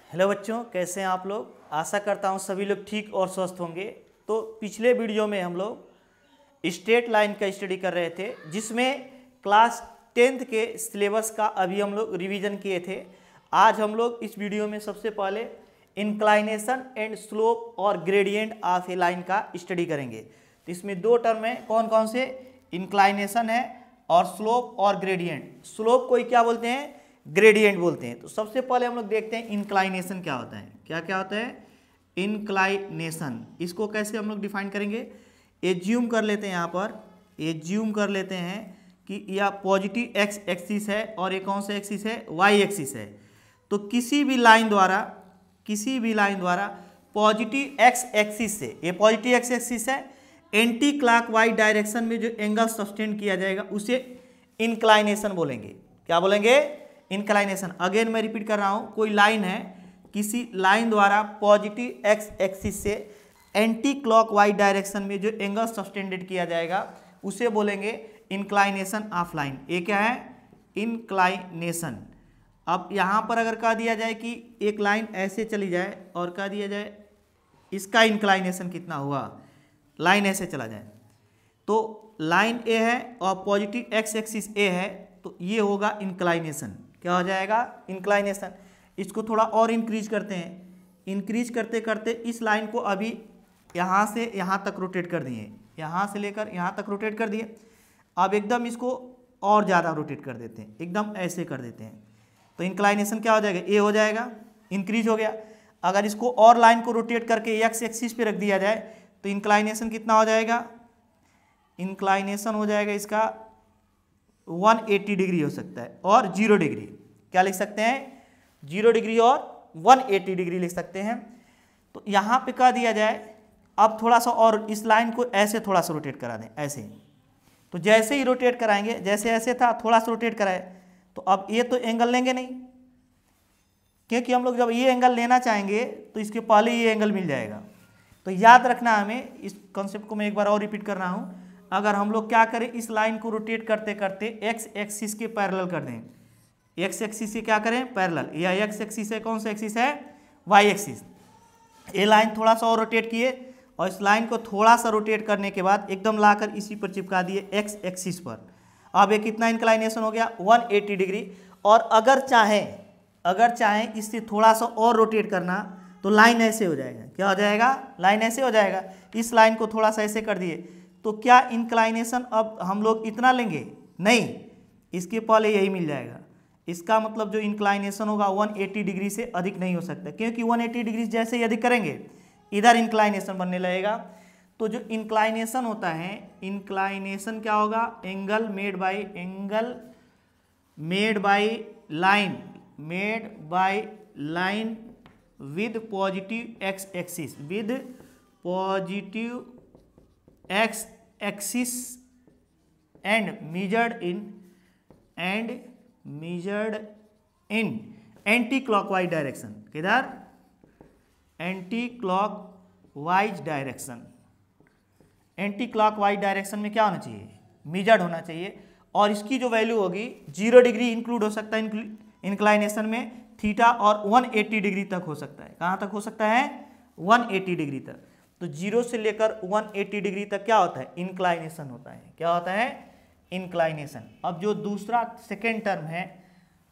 Hello बच्चों, कैसे हैं आप लोग। आशा करता हूं सभी लोग ठीक और स्वस्थ होंगे। तो पिछले वीडियो में हम लोग स्ट्रेट लाइन का स्टडी कर रहे थे, जिसमें क्लास 10th के सिलेबस का अभी हम लोग रिवीजन किए थे। आज हम लोग इस वीडियो में सबसे पहले इंक्लाइनेशन एंड स्लोप और ग्रेडियंट ऑफ ए लाइन का स्टडी करेंगे। तो इसमें दो टर्म है, कौन कौन से, इंक्लाइनेशन है और स्लोप और ग्रेडियंट। स्लोप को ही क्या बोलते हैं, ग्रेडियंट बोलते हैं। तो सबसे पहले हम लोग देखते हैं इंक्लाइनेशन क्या होता है। क्या क्या होता है इंक्लाइनेशन, इसको कैसे हम लोग डिफाइन करेंगे। एज्यूम कर लेते हैं, यहाँ पर एज्यूम कर लेते हैं कि यह पॉजिटिव एक्स एक्सिस है और ये कौन सा एक्सिस है, वाई एक्सिस है। तो किसी भी लाइन द्वारा पॉजिटिव एक्स एक्सिस से, ये पॉजिटिव एक्स एक्सिस है, एंटी क्लॉकवाइज डायरेक्शन में जो एंगल सस्टेन किया जाएगा उसे इंक्लाइनेशन बोलेंगे। क्या बोलेंगे, इंक्लाइनेशन। अगेन मैं रिपीट कर रहा हूं, कोई लाइन है, किसी लाइन द्वारा पॉजिटिव एक्स एक्सिस से एंटी क्लॉकवाइज डायरेक्शन में जो एंगल सस्टेंडेड किया जाएगा उसे बोलेंगे इंक्लाइनेशन ऑफ लाइन। ये क्या है, इंक्लाइनेशन। अब यहां पर अगर कह दिया जाए कि एक लाइन ऐसे चली जाए और कह दिया जाए इसका इंक्लाइनेशन कितना हुआ, लाइन ऐसे चला जाए तो लाइन ए है और पॉजिटिव एक्स एक्सिस ए है, तो ये होगा इंक्लाइनेशन। क्या हो जाएगा, इंक्लाइनेशन। इसको थोड़ा और इंक्रीज करते हैं, इंक्रीज करते करते इस लाइन को अभी यहाँ से यहाँ तक रोटेट कर दिए, यहाँ से लेकर यहाँ तक रोटेट कर दिए। अब एकदम इसको और ज़्यादा रोटेट कर देते हैं, एकदम ऐसे कर देते हैं, तो इंक्लाइनेशन क्या हो जाएगा, ए हो जाएगा, इंक्रीज हो गया। अगर इसको और लाइन को रोटेट करके एक्स एक्सिस पे रख दिया जाए तो इंक्लाइनेशन कितना हो जाएगा, इंक्लाइनेशन हो जाएगा इसका 180 डिग्री हो सकता है और 0 डिग्री। क्या लिख सकते हैं, 0 डिग्री और 180 डिग्री लिख सकते हैं। तो यहाँ पे कह दिया जाए अब थोड़ा सा और इस लाइन को ऐसे थोड़ा सा रोटेट करा दें, ऐसे। तो जैसे ही रोटेट कराएंगे, जैसे ऐसे था थोड़ा सा रोटेट कराए, तो अब ये तो एंगल लेंगे नहीं, क्योंकि हम लोग जब ये एंगल लेना चाहेंगे तो इसके पहले ये एंगल मिल जाएगा। तो याद रखना हमें, इस कॉन्सेप्ट को मैं एक बार और रिपीट कर रहा हूँ। अगर हम लोग क्या करें, इस लाइन को रोटेट करते करते एक्स एक्सिस के पैरेलल कर दें, एक्स एक्सिस से क्या करें, पैरेलल। यह एक्स एक्सिस है, कौन सा एक्सिस है, वाई एक्सिस। ये लाइन थोड़ा सा और रोटेट किए और इस लाइन को थोड़ा सा रोटेट करने के बाद एकदम लाकर इसी पर चिपका दिए एक्स एक्सिस पर। अब ये कितना इंक्लाइनेशन हो गया, 180 डिग्री। और अगर चाहें इससे थोड़ा सा और रोटेट करना तो लाइन ऐसे हो जाएगा। क्या हो जाएगा, लाइन ऐसे हो जाएगा। इस लाइन को थोड़ा सा ऐसे कर दिए तो क्या इंक्लाइनेशन अब हम लोग इतना लेंगे, नहीं, इसके पहले यही मिल जाएगा। इसका मतलब जो इंक्लाइनेशन होगा 180 डिग्री से अधिक नहीं हो सकता, क्योंकि 180 डिग्री जैसे ही अधिक करेंगे इधर इंक्लाइनेशन बनने लगेगा। तो जो इंक्लाइनेशन होता है, इंक्लाइनेशन क्या होगा, angle made by line with positive X axis, with positive X axis and measured in anticlockwise direction. किधर, anticlockwise direction. Anticlockwise direction में क्या होना चाहिए, मेजर्ड होना चाहिए। और इसकी जो वैल्यू होगी 0 डिग्री इंक्लूड हो सकता है इंक्लाइनेशन में, थीटा, और 180 डिग्री तक हो सकता है। कहाँ तक हो सकता है, 180 डिग्री तक। तो 0 से लेकर 180 डिग्री तक क्या होता है, इंक्लाइनेशन होता है। क्या होता है, इंक्लाइनेशन। अब जो दूसरा सेकेंड टर्म है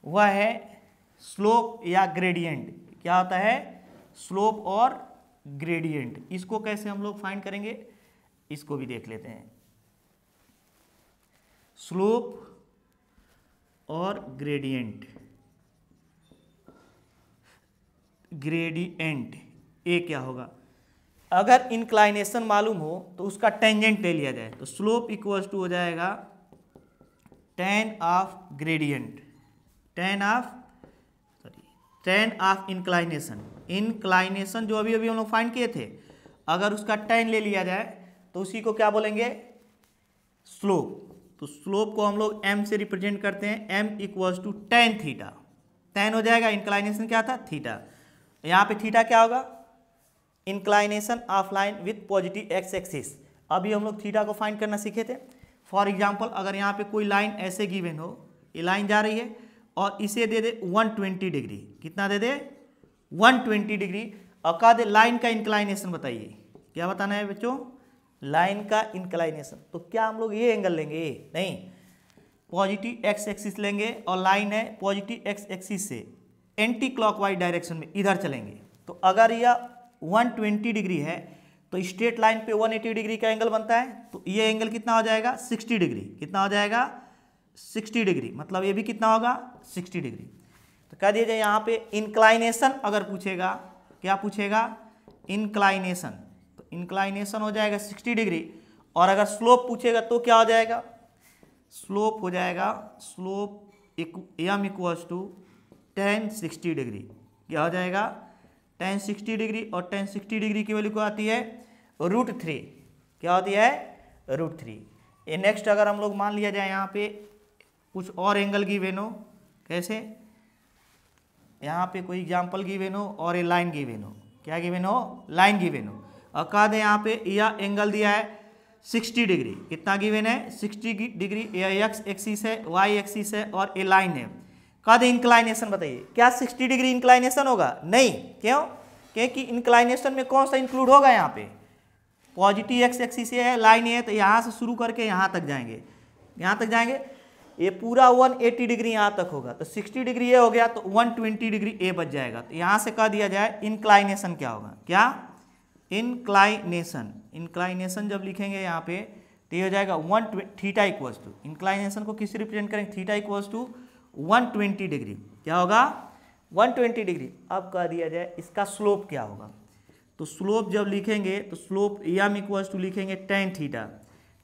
वह है स्लोप या ग्रेडियंट। क्या होता है, स्लोप और ग्रेडियंट। इसको कैसे हम लोग फाइंड करेंगे, इसको भी देख लेते हैं। स्लोप और ग्रेडियंट, ये क्या होगा, अगर इंक्लाइनेशन मालूम हो तो उसका टेंजेंट ले लिया जाए, तो स्लोप इक्वल्स टू हो जाएगा tan of gradient, tan of inclination जो अभी हम लोग फाइंड किए थे, अगर उसका tan ले लिया जाए तो उसी को क्या बोलेंगे, स्लोप। तो स्लोप को हम लोग m से रिप्रेजेंट करते हैं, m equals to tan theta. tan हो जाएगा, इंक्लाइनेशन क्या था, थीटा। यहाँ पे थीटा क्या होगा, inclination of line with positive X axis. अभी हम लोग थीटा को फाइंड करना सीखे थे। फॉर एग्जांपल, अगर यहाँ पे कोई लाइन ऐसे गिवन हो, ये लाइन जा रही है और इसे दे दे 120 डिग्री, कितना दे दे 120 डिग्री। और कहा दे लाइन का इंक्लाइनेशन बताइए, क्या बताना है बच्चों, लाइन का इंक्लाइनेशन। तो क्या हम लोग ये एंगल लेंगे, नहीं, पॉजिटिव एक्स एक्सिस लेंगे और लाइन है पॉजिटिव एक्स एक्सिस से एंटी क्लॉकवाइज डायरेक्शन में इधर चलेंगे। तो अगर यह 120 डिग्री है तो स्ट्रेट लाइन पे 180 डिग्री का एंगल बनता है, तो ये एंगल कितना हो जाएगा 60 डिग्री, कितना हो जाएगा 60 डिग्री, मतलब ये भी कितना होगा 60 डिग्री। तो कह दीजिए यहाँ पे इंक्लाइनेशन अगर पूछेगा, क्या पूछेगा, इंक्लाइनेशन, तो इंक्लाइनेशन हो जाएगा 60 डिग्री। और अगर स्लोप पूछेगा तो क्या हो जाएगा, स्लोप हो जाएगा, slope M equals to tan 60 degree, क्या हो जाएगा tan 60 डिग्री। और tan 60 डिग्री की वैल्यू क्या आती है √3, क्या होती है √3। ये नेक्स्ट अगर हम लोग मान लिया जाए यहाँ पे कुछ और एंगल गिवन हो, कैसे, यहाँ पे कोई एग्जाम्पल गिवन हो और ये लाइन गिवन हो, क्या गिवन हो, लाइन गिवन हो। और कहा दे यहाँ पे यह एंगल दिया है 60 डिग्री, कितना गिवन है 60 डिग्री, ये एक्स एक्सिस है, वाई एक्सिस है और ये लाइन है। कहा दे इंक्लाइनेशन बताइए, क्या 60 डिग्री इंक्लाइनेशन होगा, नहीं, क्यों, क्योंकि इंक्लाइनेशन में कौन सा इंक्लूड होगा, यहाँ पे पॉजिटिव एक्स एक्सिस है, लाइन है, तो यहाँ से शुरू करके यहाँ तक जाएंगे, यहाँ तक जाएंगे, ये पूरा 180 डिग्री यहाँ तक होगा। तो 60 डिग्री ये हो गया तो 120 डिग्री ए बच जाएगा। तो यहाँ से कह दिया जाए इंक्लाइनेशन क्या होगा, क्या, इंक्लाइनेशन, इंक्लाइनेशन जब लिखेंगे यहाँ पे तो ये हो जाएगा 120 थीटा इक्वल्स टू, इंक्लाइनेशन को किससे रिप्रेजेंट करेंगे, थीटा इक्वल्स टू 120 डिग्री, क्या होगा 120 डिग्री। अब कह दिया जाए इसका स्लोप क्या होगा, तो स्लोप जब लिखेंगे तो स्लोप एम इक्वल्स टू लिखेंगे tan थीटा,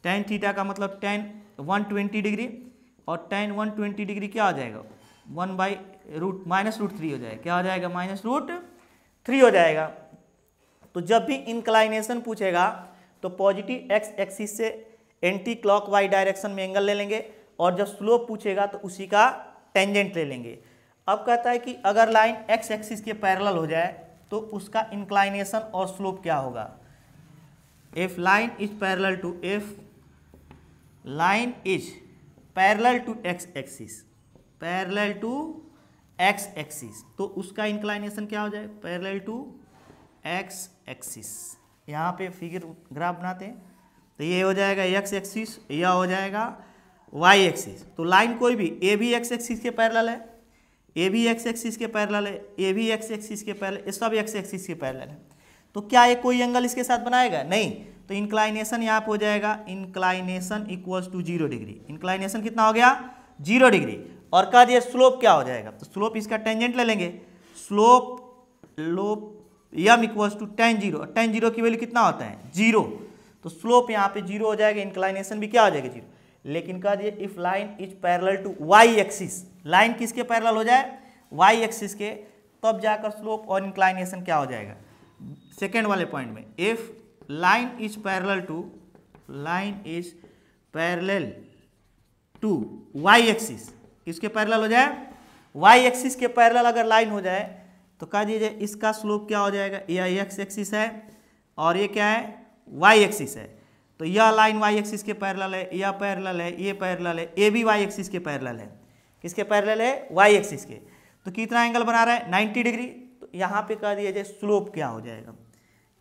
tan थीटा का मतलब tan 120 डिग्री, और tan 120 डिग्री क्या हो जाएगा 1/√, -√3 हो जाएगा, क्या हो जाएगा -√3 हो जाएगा। तो जब भी इंक्लाइनेशन पूछेगा तो पॉजिटिव एक्स एक्सिस से एंटी क्लॉकवाइज डायरेक्शन में एंगल ले लेंगे, और जब स्लोप पूछेगा तो उसी का टेंजेंट ले लेंगे। अब कहता है कि अगर लाइन एक्स एक्सिस के पैरेलल हो जाए तो उसका इंक्लाइनेशन और स्लोप क्या होगा, if line is parallel to, if line is parallel to X axis, parallel to X axis, तो उसका इंक्लाइनेशन क्या हो जाए, पैरेलल टू एक्स एक्सिस। यहाँ पे फिगर ग्राफ बनाते हैं तो ये हो जाएगा एक्स एक्सिस, यह हो जाएगा वाई एक्सिस। तो लाइन कोई भी, ए भी एक्स एक्सिस के पैरेलल है, ए भी एक्स एक्सिस के पैरेलल है, ए भी एक्स एक्सिस के पैरेलल, ये सब एक्स एक्सिस के पैरेलल है। तो क्या ये कोई एंगल इसके साथ बनाएगा, नहीं, तो इंक्लाइनेशन यहाँ पे हो जाएगा inclination equals to 0 degree, inclination कितना हो गया 0 डिग्री। और कह दिया स्लोप क्या हो जाएगा, तो स्लोप इसका टेंजेंट ले लेंगे, स्लोप लोप एम इक्वल्स टू tan 0, और tan 0 की वैल्यू कितना होता है 0, तो स्लोप यहाँ पे 0 हो जाएगा, इंक्लाइनेशन भी क्या हो जाएगा 0। लेकिन कह दिए if line is parallel to Y axis, line किसके पैरेलल हो जाए वाई एक्सिस के, तब जाकर स्लोप और इंक्लाइनेशन क्या हो जाएगा, सेकेंड वाले पॉइंट में, if line is parallel to, line is parallel to Y axis, किसके पैरेलल हो जाए वाई एक्सिस के पैरेलल अगर लाइन हो जाए तो कह दीजिए इसका स्लोप क्या हो जाएगा, यह एक्स एक्सिस है और ये क्या है वाई एक्सिस है, तो यह लाइन वाई एक्सिस के पैरेलल है, यह पैरेलल है, ये पैरेलल है, ये भी वाई एक्सिस के पैरेलल है, किसके पैरेलल है वाई एक्सिस के। तो कितना एंगल बना रहा है 90 डिग्री। तो यहाँ पे कह दिया जाए स्लोप क्या हो जाएगा,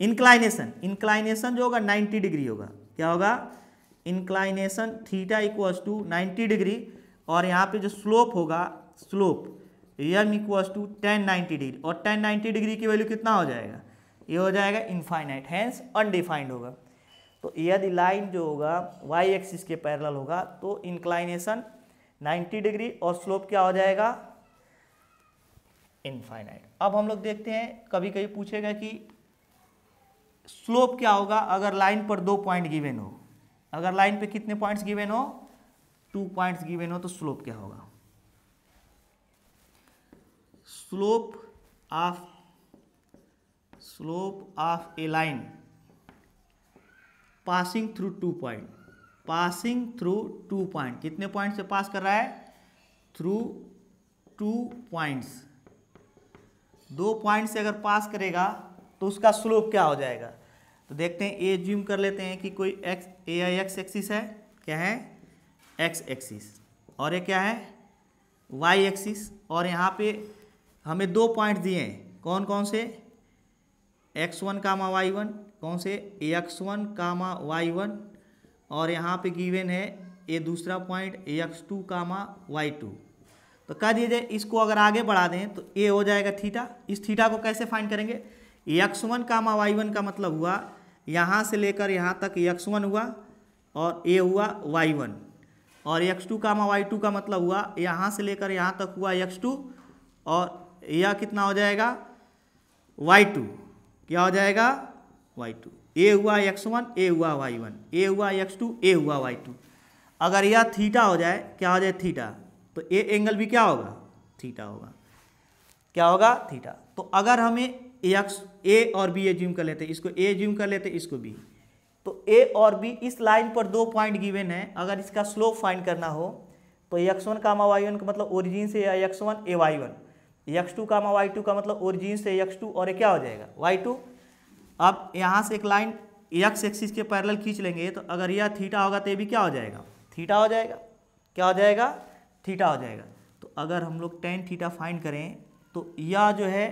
इंक्लाइनेशन, इंक्लाइनेशन जो होगा 90 डिग्री होगा, क्या होगा inclination theta equals to 90 degree, और यहाँ पे जो स्लोप होगा, slope M equals to tan 90 degree, और tan 90 डिग्री की वैल्यू कितना हो जाएगा, ये हो जाएगा इनफाइनाइट, हैंस अनडिफाइंड होगा। तो यदि लाइन जो होगा वाई एक्सिस के पैरेलल होगा तो इंक्लाइनेशन 90 डिग्री और स्लोप क्या हो जाएगा इनफाइनाइट। अब हम लोग देखते हैं, कभी कभी पूछेगा कि स्लोप क्या होगा अगर लाइन पर 2 पॉइंट गिवन हो, अगर लाइन पे कितने पॉइंट्स गिवन हो 2 पॉइंट्स गिवन हो, तो स्लोप क्या होगा, slope of A line passing through 2 point, passing through 2 point, कितने पॉइंट से पास कर रहा है थ्रू 2 पॉइंट्स, 2 पॉइंट से अगर पास करेगा तो उसका स्लोप क्या हो जाएगा। तो देखते हैं, ये ज्यूम कर लेते हैं कि कोई एक्स एक्सिस है, क्या है एक्स एक्सिस, और ये क्या है वाई एक्सिस, और यहाँ पे हमें 2 पॉइंट दिए हैं, कौन कौन से, x1 कामा y1, कौन से x1 कामा y1, और यहाँ पे गिवन है ये दूसरा पॉइंट x2 कामा y2। तो कह दीजिए इसको अगर आगे बढ़ा दें तो ये हो जाएगा थीटा। इस थीटा को कैसे फाइंड करेंगे, x1 कामा y1 का मतलब हुआ यहाँ से लेकर यहाँ तक x1 हुआ और ये हुआ y1, और x2 कामा y2 का मतलब हुआ यहाँ से लेकर यहाँ तक हुआ x2 और यह कितना हो जाएगा y2, क्या हो जाएगा y2। ए हुआ x1, ए हुआ y1, ए हुआ x2, ए हुआ y2। अगर यह थीटा हो जाए, क्या हो जाए थीटा, तो ए एंगल भी क्या होगा थीटा होगा, क्या होगा थीटा। तो अगर हमें ए और बी एज्यूम कर लेते, इसको ए एज्यूम कर लेते, इसको बी, तो ए और बी इस लाइन पर दो पॉइंट गिवन है। अगर इसका स्लोप फाइंड करना हो तो x1 कामा y1 का मतलब ओरिजिन से x1 ए y1, x2 कामा y2 का मतलब ओरिजिन से x2 और ये क्या हो जाएगा y2। अब यहाँ से एक लाइन x एक्सिस के पैरेलल खींच लेंगे, तो अगर यह थीटा होगा तो ये भी क्या हो जाएगा थीटा हो जाएगा, क्या हो जाएगा थीटा हो जाएगा। तो अगर हम लोग tan थीटा फाइंड करें तो यह जो है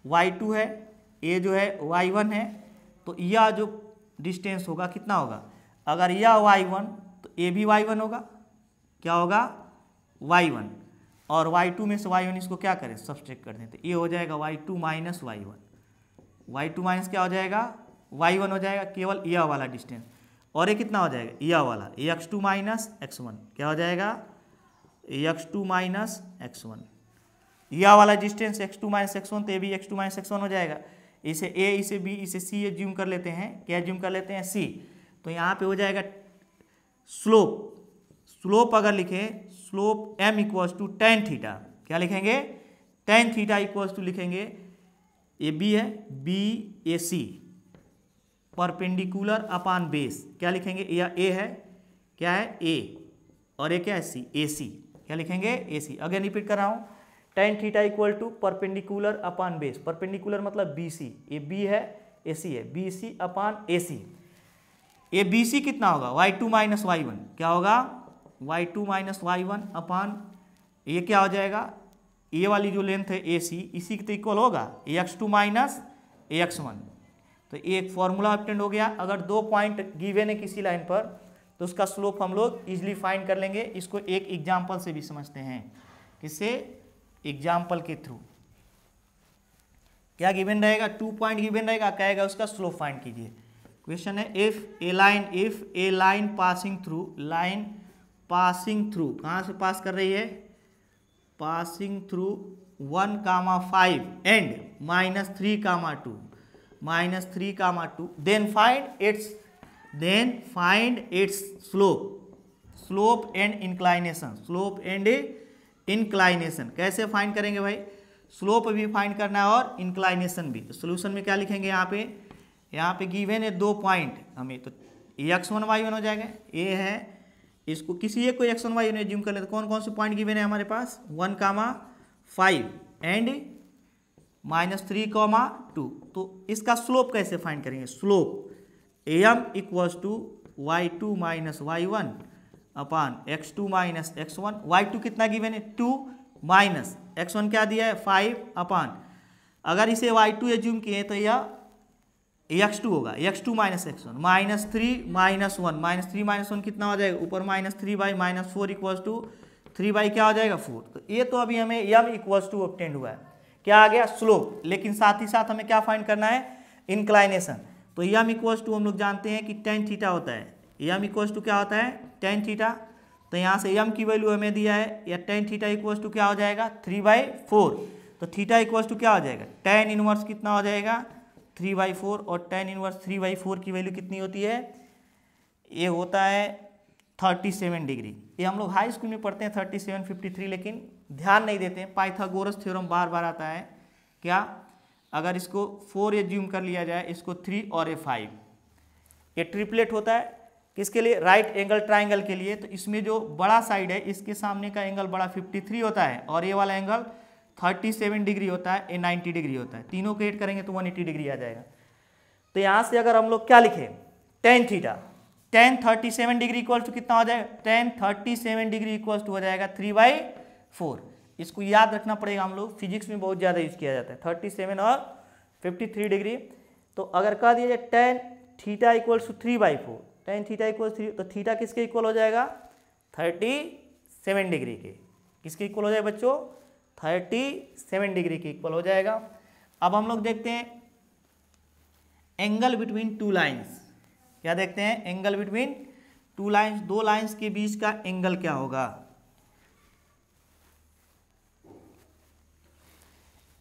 y2 है, ये जो है y1 है, तो यह जो डिस्टेंस होगा कितना होगा, अगर यह y1 तो ये भी y1 होगा, क्या होगा y1, और y2 में से y1 इसको क्या करें सब्सट्रैक्ट कर दें, तो ये हो जाएगा y2 minus y1, y2 minus क्या हो जाएगा y1 हो जाएगा, केवल यह वाला डिस्टेंस, और ये कितना हो जाएगा यह वाला x2 माइनस x1, क्या हो जाएगा x2 माइनस x1, यह वाला डिस्टेंस x2 माइनस x1, तो ये भी x2 माइनस x1 हो जाएगा। इसे a, इसे b, इसे c एज्यूम कर लेते हैं, क्या एज्यूम कर लेते हैं c, तो यहाँ पे हो जाएगा स्लोप, स्लोप अगर लिखें slope m equals to tan theta, क्या लिखेंगे टेन थीटा इक्वल्स टू लिखेंगे, ये b है b ए सी परपेंडिकुलर अपान बेस, क्या लिखेंगे यह a है, क्या है a, और ये क्या है c, ए सी, क्या लिखेंगे ए सी। अगेन रिपीट कर रहा हूँ, tan theta equal to perpendicular upon base, perpendicular मतलब बी सी, ये बी है ए सी है, बी सी अपान ए सी, ये बी सी कितना होगा y2 माइनस y1, क्या होगा y2 माइनस y1 अपान ये क्या हो जाएगा, ये वाली जो लेंथ है ए सी, इसी के तो इक्वल होगा x2 माइनस x1। तो एक फॉर्मूला ऑब्टेंड हो गया। अगर दो पॉइंट गिवन है किसी लाइन पर तो उसका स्लोप हम लोग इजीली फाइंड कर लेंगे। इसको एक एग्जाम्पल से भी समझते हैं, किससे, एग्जाम्पल के थ्रू। क्या गिवन रहेगा, 2 पॉइंट गिवन रहेगा, कहेगा उसका स्लोप फाइंड कीजिए। क्वेश्चन है if a line passing through कहाँ से पास कर रही है, passing through 1, 5 and -3, then find its slope and inclination. कैसे फाइंड करेंगे भाई, स्लोप भी फाइंड करना है और इंक्लाइनेशन भी। तो सोल्यूशन में क्या लिखेंगे, यहाँ पे गिवन है 2 पॉइंट हमें, तो x1 y1 हो जाएगा, ये है, इसको किसी एक को x1 y1 एज्यूम कर लेते। कौन कौन से पॉइंट गिवन है हमारे पास, 1, 5 एंड -3, 2। तो इसका स्लोप कैसे फाइंड करेंगे, slope m equals to y2 minus y1 upon x2 minus x1। y2 कितना गिवन है 2 माइनस x1 क्या दिया है 5 अपान, अगर इसे y2 एज्यूम किए तो यह x2 होगा, x2 माइनस x1 -3 -1 कितना हो जाएगा, ऊपर -3/-4 इक्वल्स टू 3 क्या हो जाएगा 4। तो ये तो अभी हमें m इक्वल्स टू ऑब्टेंड हुआ है, क्या आ गया स्लोप, लेकिन साथ ही साथ हमें क्या फाइंड करना है, इंक्लाइनेशन। तो m इक्वल्स टू हम लोग जानते हैं कि tan थीटा होता है, m इक्वल्स टू क्या होता है tan थीटा। तो यहाँ से m की वैल्यू हमें दिया है, या tan थीटा इक्वल्स टू क्या हो जाएगा 3/4। तो थीटा इक्वल्स टू क्या हो जाएगा, tan इनवर्स कितना हो जाएगा 3/4, और tan इनवर्स 3/4 की वैल्यू कितनी होती है, ये होता है 37 डिग्री। ये हम लोग हाई स्कूल में पढ़ते हैं 37, 53, लेकिन ध्यान नहीं देते हैं। पाइथागोरस थ्योरम बार बार आता है, क्या, अगर इसको 4 एज्यूम कर लिया जाए, इसको 3 और ये 5, ये ट्रिपलेट होता है किसके लिए, राइट एंगल ट्राइंगल के लिए। तो इसमें जो बड़ा साइड है इसके सामने का एंगल बड़ा 53 होता है, और ये वाला एंगल 37 डिग्री होता है, ये 90 डिग्री होता है। तीनों को ऐड करेंगे तो 180 डिग्री आ जाएगा। तो यहाँ से अगर हम लोग क्या लिखें, tan theta, tan 37 degree equal to कितना हो जाएगा, tan 37 डिग्री इक्वल टू हो जाएगा 3/4। इसको याद रखना पड़ेगा, हम लोग फिजिक्स में बहुत ज़्यादा यूज़ किया जाता है। 37 और 53 डिग्री। तो अगर कह दिया जाए tan theta equals to 3/4, tan theta equals 3, तो थीटा किसके इक्वल हो जाएगा? 37 डिग्री के। किसके इक्वल हो जाएगा बच्चों? 37 डिग्री के इक्वल हो जाएगा। अब हम लोग देखते हैं एंगल बिटवीन टू लाइन्स। क्या देखते हैं? एंगल बिटवीन टू लाइन्स, दो लाइन्स के बीच का एंगल क्या होगा?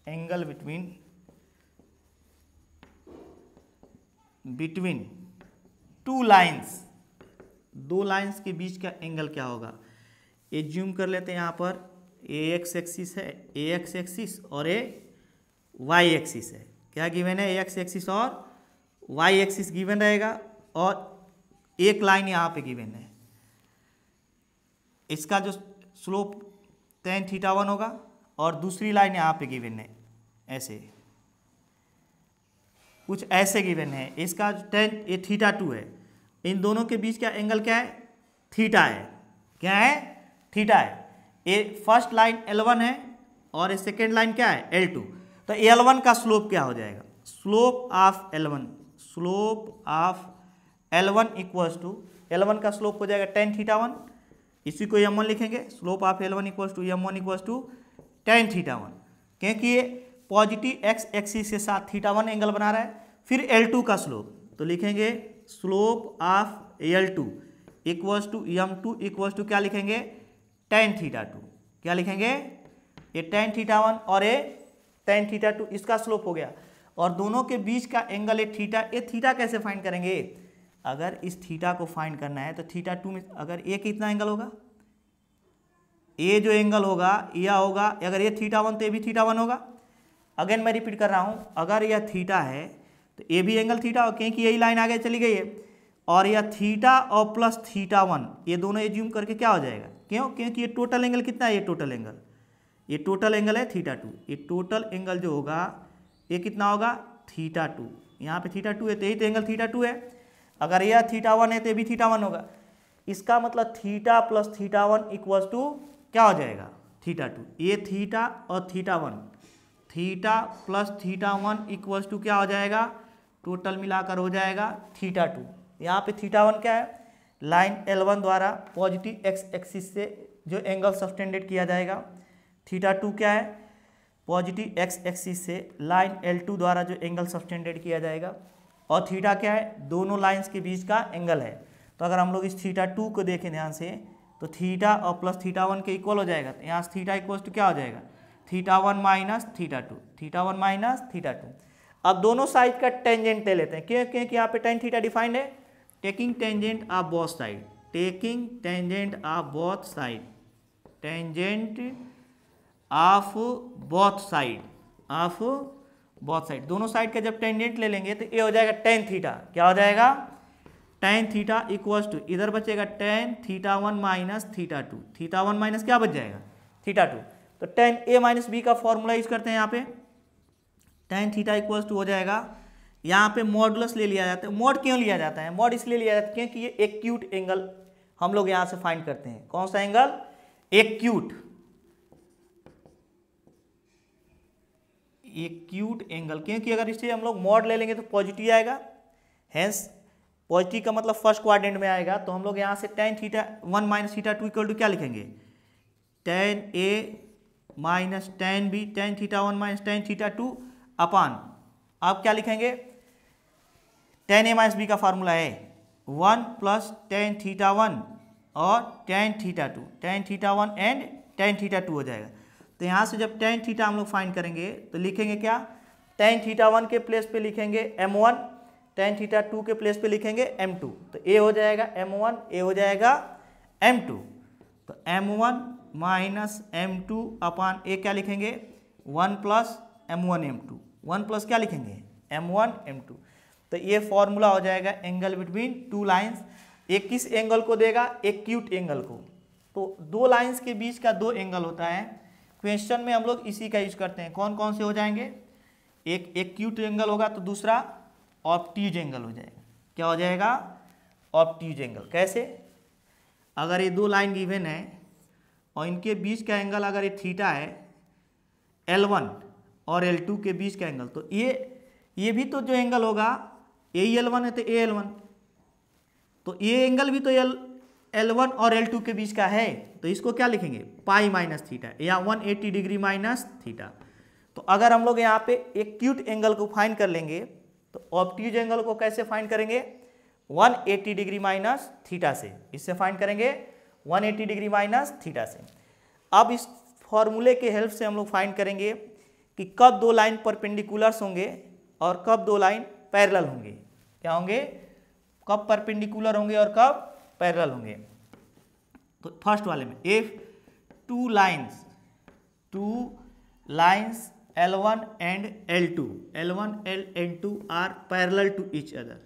एंगल बिटवीन टू लाइन्स, दो लाइन्स के बीच का एंगल क्या होगा? ये जूम कर लेते हैं। यहाँ पर ए एक्स एक्सिस है, ए एक्स एक्सिस और ए वाई एक्सिस है। क्या गिवन है? ए एक्स एक्सिस और वाई एक्सिस गिवन रहेगा और एक लाइन यहाँ पे गिवन है। इसका जो स्लोप tan θ1 होगा और दूसरी लाइन यहाँ पे गिवन है, ऐसे कुछ ऐसे गिवन है। इसका tan ये θ2 है। इन दोनों के बीच का एंगल क्या है? थीटा है। क्या है? थीटा है। ये फर्स्ट लाइन L1 है और ये सेकेंड लाइन क्या है? L2। तो L1 का स्लोप क्या हो जाएगा? Slope of L1, slope of L1 equals to, L1 का स्लोप हो जाएगा tan θ1, इसी को m1 लिखेंगे। Slope of L1 equals to m1 equals to tan θ1, क्योंकि ये पॉजिटिव एक्स एक्सिस के साथ θ1 एंगल बना रहा है। फिर L2 का स्लोप, तो लिखेंगे slope of L2 equals to m2 equals to क्या लिखेंगे? tan θ2। क्या लिखेंगे? ये tan θ1 और ये tan θ2, इसका स्लोप हो गया। और दोनों के बीच का एंगल है थीटा। ये थीटा कैसे फाइंड करेंगे? अगर इस थीटा को फाइंड करना है तो θ2 में अगर ए कितना एंगल होगा? ए जो एंगल होगा यह होगा, अगर ये θ1 तो ये भी θ1 होगा। अगेन मैं रिपीट कर रहा हूँ, अगर यह थीटा है तो ये भी एंगल थीटा हो, क्योंकि यही लाइन आगे चली गई है। और यह थीटा और प्लस θ1 ये दोनों एज्यूम करके क्या हो जाएगा? क्यों? क्योंकि ये टोटल एंगल कितना है? ये टोटल एंगल है θ2। ये टोटल एंगल जो होगा ये कितना होगा? θ2। यहाँ पे θ2 है तो यही तो एंगल θ2 है। अगर यह θ1 है तो ये भी θ1 होगा। इसका मतलब थीटा प्लस θ1 इक्वल्स टू क्या हो जाएगा? θ2। ये थीटा और θ1, थीटा प्लस θ1 इक्वल्स टू क्या हो जाएगा? टोटल मिलाकर हो जाएगा θ2। यहाँ पे θ1 क्या है? लाइन L1 द्वारा पॉजिटिव एक्स एक्सिस से जो एंगल सब्टेंडेड किया जाएगा। θ2 क्या है? पॉजिटिव एक्स एक्सिस से लाइन L2 द्वारा जो एंगल सब्टेंडेड किया जाएगा। और थीटा क्या है? दोनों लाइंस के बीच का एंगल है। तो अगर हम लोग इस θ2 को देखें ध्यान से तो थीटा और प्लस θ1 के इक्वल हो जाएगा। तो यहाँ से थीटा इक्वल्स टू क्या हो जाएगा? θ1 माइनस θ2, θ1 माइनस θ2। अब दोनों साइड का टेंजेंट ले लेते हैं। क्यों? क्योंकि यहाँ पे tan थीटा डिफाइंड है। Taking tangent of both side, taking tangent of both side, tangent of both side, of both side, दोनों साइड का जब टेंजेंट ले लेंगे तो ये हो जाएगा tan थीटा। क्या हो जाएगा? tan थीटा इक्वल्स टू, इधर बचेगा tan θ1 माइनस θ2, θ1 माइनस क्या बच जाएगा? θ2। तो tan a माइनस बी का फॉर्मूला यूज करते हैं। यहाँ पे tan थीटा इक्वल्स टू हो जाएगा, यहाँ पे मॉडुलस ले लिया जाता है। मॉड क्यों लिया जाता है? मॉड इसलिए लिया जाता है क्योंकि ये एक्यूट एंगल हम लोग यहाँ से फाइंड करते हैं। कौन सा एंगल? एक्यूट एंगल, क्योंकि अगर इसे हम लोग मॉड ले लेंगे तो पॉजिटिव आएगा। हेंस पॉजिटिव का मतलब फर्स्ट क्वाड्रेंट में आएगा। तो हम लोग यहाँ से tan θ1 माइनस θ2 इक्वल टू क्या लिखेंगे? tan a minus tan b, tan θ1 minus tan θ2 upon, आप क्या लिखेंगे? tan a माइनस b का फार्मूला है 1 प्लस tan θ1 और tan θ2, tan θ1 एंड tan θ2 हो जाएगा। तो यहाँ से जब tan थीटा हम लोग फाइंड करेंगे तो लिखेंगे क्या? tan θ1 के प्लेस पे लिखेंगे m1, tan θ2 के प्लेस पे लिखेंगे m2। तो a हो जाएगा m1, a हो जाएगा m2। तो m1 minus m2 upon a क्या लिखेंगे? 1 प्लस m1 m2, 1 प्लस क्या लिखेंगे? m1 m2। तो ये फॉर्मूला हो जाएगा एंगल बिटवीन टू लाइंस। एक किस एंगल को देगा? एक्यूट एंगल को। तो दो लाइंस के बीच का दो एंगल होता है। क्वेश्चन में हम लोग इसी का यूज करते हैं। कौन कौन से हो जाएंगे? एक एक्यूट एंगल होगा तो दूसरा ऑब्ट्यूज एंगल हो जाएगा। क्या हो जाएगा? Obtuse angle. कैसे? अगर ये दो लाइन गिवन है और इनके बीच का एंगल अगर ये थीटा है L1 और L2 के बीच का एंगल, तो ये भी तो जो एंगल होगा यही L1 है, तो ये L1, तो ये एंगल भी तो L1 और L2 के बीच का है, तो इसको क्या लिखेंगे पाई माइनस थीटा या 180 डिग्री माइनस थीटा। तो अगर हम लोग यहाँ पे एक्यूट एंगल को फाइंड कर लेंगे तो ऑब्ट्यूज एंगल को कैसे फाइंड करेंगे 180 डिग्री माइनस थीटा से, इससे फाइंड करेंगे 180 डिग्री माइनस थीटा से। अब इस फॉर्मूले के हेल्प से हम लोग फाइंड करेंगे कि कब दो लाइन परपेंडिकुलर्स होंगे और कब दो लाइन पैरेलल होंगे। क्या होंगे, कब परपेंडिकुलर होंगे और कब पैरेलल होंगे। तो फर्स्ट वाले में if two lines L1 and L2 and L2 are parallel to each other,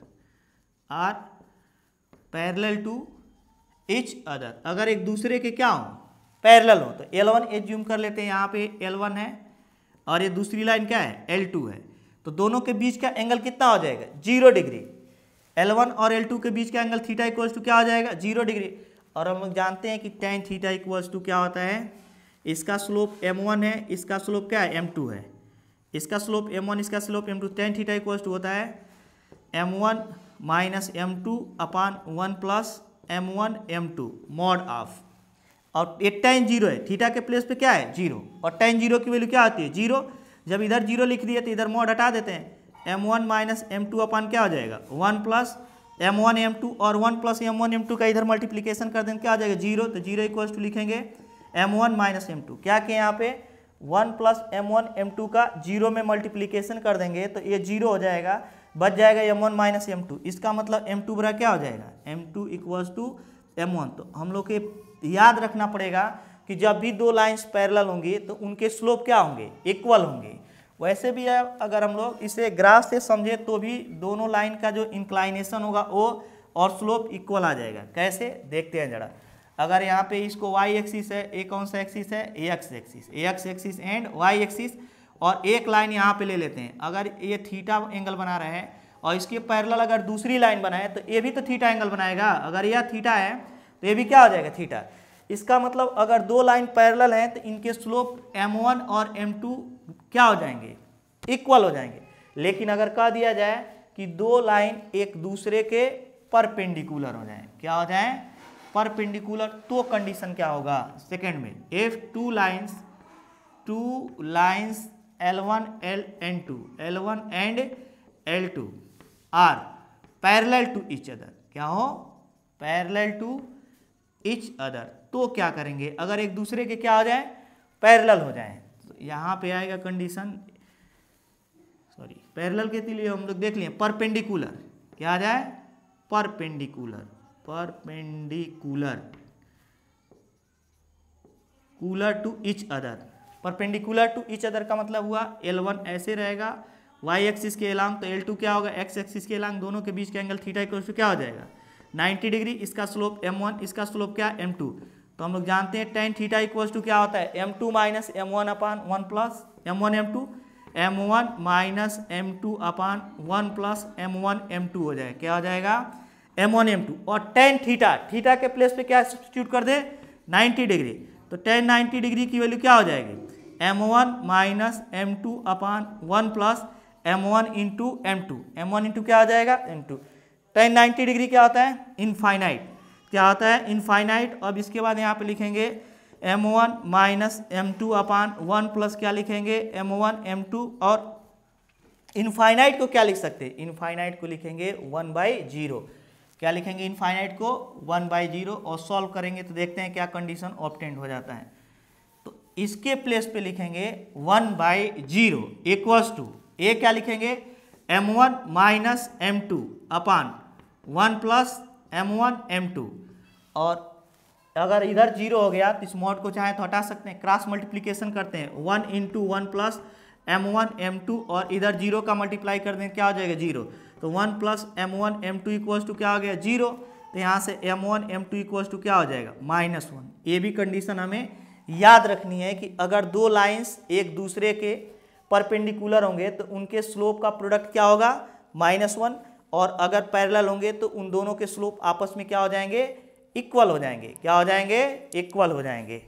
अगर एक दूसरे के क्या हो पैरेलल हो, तो L1 एज्यूम कर लेते हैं, यहाँ पे L1 है और ये दूसरी लाइन क्या है L2 है, तो दोनों के बीच का एंगल कितना हो जाएगा 0 डिग्री। L1 और L2 के बीच का एंगल थीटा इक्वल्स टू क्या हो जाएगा 0 डिग्री। और हम लोग जानते हैं कि tan थीटा इक्वल्स टू क्या होता है, इसका स्लोप m1 है, इसका स्लोप क्या है m2 है, इसका स्लोप m1 इसका slope m2, tan theta equals to होता है m1 minus m2 upon 1 plus m1 m2 mod of, और ये tan 0 है, थीटा के प्लेस पे क्या है 0, और tan 0 की वैल्यू क्या आती है 0। जब इधर 0 लिख दिया तो इधर मॉड हटा देते हैं, m1 माइनस m2 अपान क्या हो जाएगा 1 प्लस m1 m2, और 1 प्लस m1 m2 का इधर मल्टीप्लीकेशन कर देंगे क्या आ जाएगा 0, तो 0 इक्वल्स टू लिखेंगे m1 माइनस m2, क्या कि यहाँ पे 1 प्लस m1 m2 का 0 में मल्टीप्लीकेशन कर देंगे तो ये 0 हो जाएगा, बच जाएगा m1 माइनस m2। इसका मतलब m2 बराबर क्या हो जाएगा m2 इक्वल्स टू m1। तो हम लोग के याद रखना पड़ेगा कि जब भी दो लाइंस पैरेलल होंगी तो उनके स्लोप क्या होंगे इक्वल होंगे। वैसे भी अगर हम लोग इसे ग्राफ से समझे तो भी दोनों लाइन का जो इंक्लाइनेशन होगा वो और स्लोप इक्वल आ जाएगा। कैसे देखते हैं जरा, अगर यहाँ पे इसको y एक्सिस है, ए कौन सा एक्सिस है x axis and y axis, और एक लाइन यहाँ पे ले लेते हैं। अगर ये थीटा एंगल बना रहे हैं और इसके पैरेलल अगर दूसरी लाइन बनाए तो ये भी तो थीटा एंगल बनाएगा। अगर यह थीटा है तो ये भी क्या हो जाएगा थीटा। इसका मतलब अगर दो लाइन पैरेलल हैं तो इनके स्लोप m1 और m2 क्या हो जाएंगे इक्वल हो जाएंगे। लेकिन अगर कह दिया जाए कि दो लाइन एक दूसरे के परपेंडिकुलर हो जाएं, क्या हो जाएं परपेंडिकुलर, तो कंडीशन क्या होगा सेकंड में, if two lines L1 and L2 are parallel to each other, क्या हो पैरेलल टू ईच अदर, तो क्या करेंगे अगर एक दूसरे के क्या हो जाए पैरेलल हो जाए, तो यहाँ पे आएगा कंडीशन पैरेलल के लिए हम लोग देख लिए परपेंडिकुलर, क्या आ जाए perpendicular to each other. Perpendicular to each other का मतलब हुआ L1 ऐसे रहेगा y एक्सिस के एलांग, तो L2 क्या होगा x एक्सिस के एलांग, दोनों के बीच का एंगल थीटा इक्वल टू क्या हो जाएगा 90 डिग्री। इसका स्लोप m1, इसका स्लोप क्या m2, तो हम लोग जानते हैं tan थीटा इक्वल टू क्या होता है m2 माइनस m1 अपान 1 plus m1 m2, m1 minus m2 upon 1 plus m1 m2 हो जाएगा, क्या हो जाएगा m1 m2। और tan थीटा के प्लेस पे क्या सब्स्टिट्यूट कर दे 90 डिग्री, तो tan 90 डिग्री की वैल्यू क्या हो जाएगी m1 minus m2 upon 1 plus m1 into m2, m1 into क्या हो जाएगा m2। tan 90 डिग्री क्या होता है इनफाइनाइट, क्या होता है इनफाइनाइट। अब इसके बाद यहाँ पे लिखेंगे m1 minus m2 upon 1 plus क्या लिखेंगे m1 m2, और इनफाइनाइट को क्या लिख सकते हैं इनफाइनाइट को लिखेंगे 1/0, क्या लिखेंगे इनफाइनाइट को 1/0, और सॉल्व करेंगे तो देखते हैं क्या कंडीशन ऑब्टेंड हो जाता है। तो इसके प्लेस पे लिखेंगे 1/0 इक्वल्स टू ए क्या लिखेंगे m1 minus m2 upon 1 plus m1 m2, और अगर इधर 0 हो गया तो इस मॉड को चाहे तो हटा सकते हैं, क्रॉस मल्टीप्लिकेशन करते हैं 1 इंटू 1 प्लस m1 m2, और इधर 0 का मल्टीप्लाई कर दें क्या हो जाएगा 0, तो 1 plus m1 m2 equals to क्या हो गया 0, तो यहाँ से m1 m2 इक्वल्स टू क्या हो जाएगा -1। ये भी कंडीशन हमें याद रखनी है कि अगर दो लाइंस एक दूसरे के परपेंडिकुलर होंगे तो उनके स्लोप का प्रोडक्ट क्या होगा -1, और अगर पैरेलल होंगे तो उन दोनों के स्लोप आपस में क्या हो जाएंगे इक्वल हो जाएंगे, क्या हो जाएंगे इक्वल हो जाएंगे।